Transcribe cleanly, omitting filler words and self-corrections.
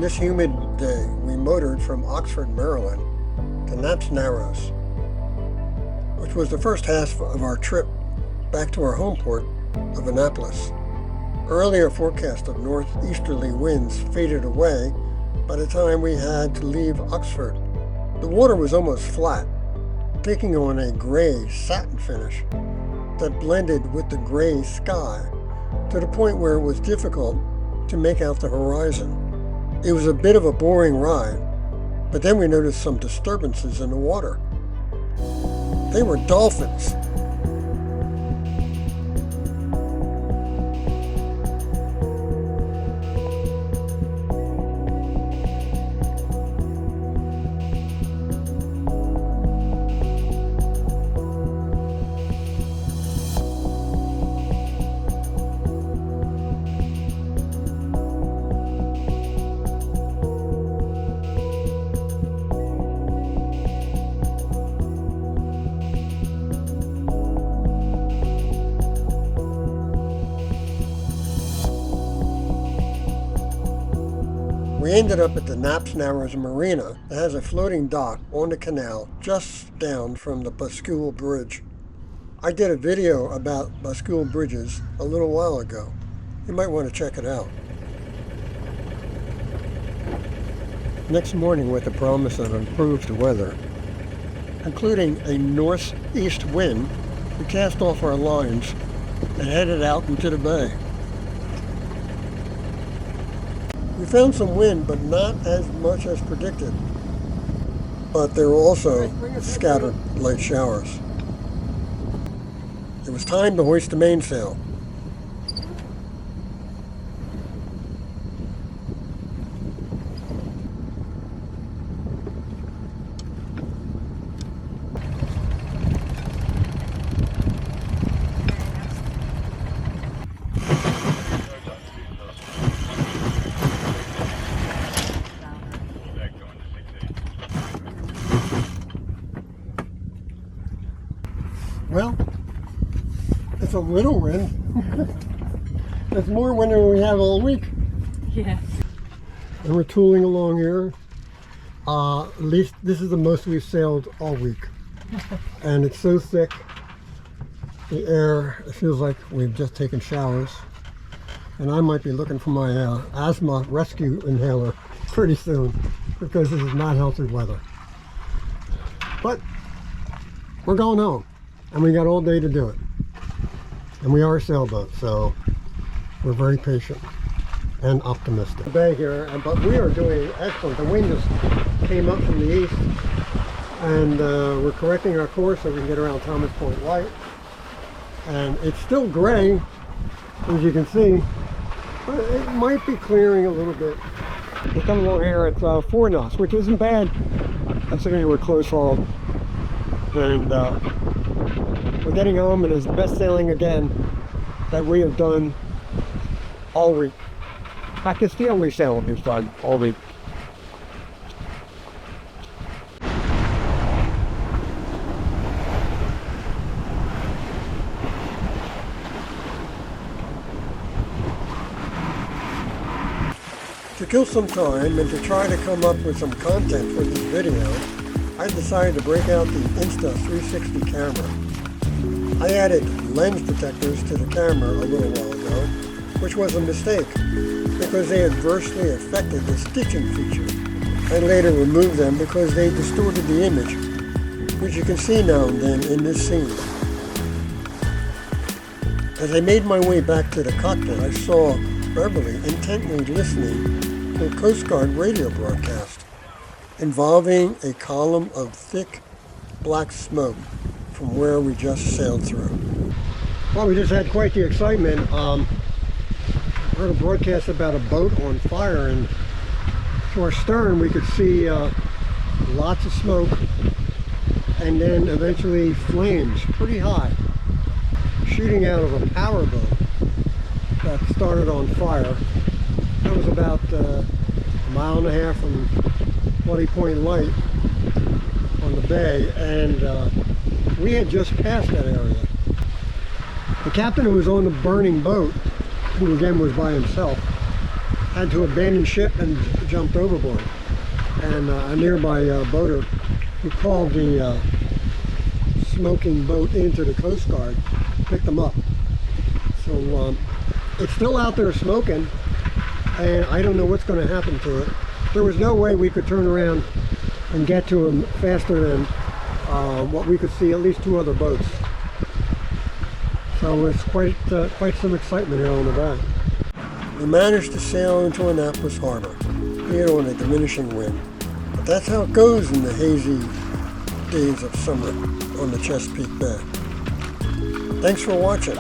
this humid day, we motored from Oxford, Maryland to Knapp's Narrows, which was the first half of our trip back to our home port of Annapolis. Earlier forecast of northeasterly winds faded away by the time we had to leave Oxford. The water was almost flat, taking on a gray satin finish that blended with the gray sky to the point where it was difficult to make out the horizon. It was a bit of a boring ride, but then we noticed some disturbances in the water. They were dolphins. We ended up at the Knapp's Narrows Marina that has a floating dock on the canal just down from the Bascule Bridge. I did a video about Bascule Bridges a little while ago. You might want to check it out. Next morning, with the promise of improved weather, including a northeast wind, we cast off our lines and headed out into the bay. We found some wind, but not as much as predicted. But there were also scattered light showers. It was time to hoist the mainsail. Well, it's a little wind. It's more wind than we have all week. Yeah. And we're tooling along here. At least this is the most we've sailed all week. And it's so thick, the air, it feels like we've just taken showers. And I might be looking for my asthma rescue inhaler pretty soon, because this is not healthy weather. But we're going home. And we got all day to do it. And we are a sailboat, so we're very patient and optimistic. The bay here, but we are doing excellent. The wind just came up from the east, and we're correcting our course so we can get around Thomas Point Light. And it's still gray, as you can see, but it might be clearing a little bit. We're coming along here at 4 knots, which isn't bad, considering we're close hauled. And we're getting home, and it's the best sailing again that we have done all week. In fact, it's the only sailing we've done all week. To kill some time and to try to come up with some content for this video, I decided to break out the Insta360 camera. I added lens protectors to the camera a little while ago, which was a mistake because they adversely affected the stitching feature. I later removed them because they distorted the image, which you can see now and then in this scene. As I made my way back to the cockpit, I saw Beverly intently listening to a Coast Guard radio broadcast involving a column of thick black smoke from where we just sailed through. Well, we just had quite the excitement. Heard a broadcast about a boat on fire, and to our stern we could see lots of smoke and then eventually flames pretty high shooting out of a power boat that started on fire. That was about a mile and a half from Bloody Point Light on the bay, and we had just passed that area. The captain, who was on the burning boat, who again was by himself, had to abandon ship and jumped overboard. And a nearby boater who called the smoking boat into the Coast Guard picked them up. So it's still out there smoking, and I don't know what's going to happen to it. There was no way we could turn around and get to them faster than what we could see at least 2 other boats. So it's quite some excitement here on the bay. We managed to sail into Annapolis Harbor, here on a diminishing wind. But that's how it goes in the hazy days of summer on the Chesapeake Bay. Thanks for watching.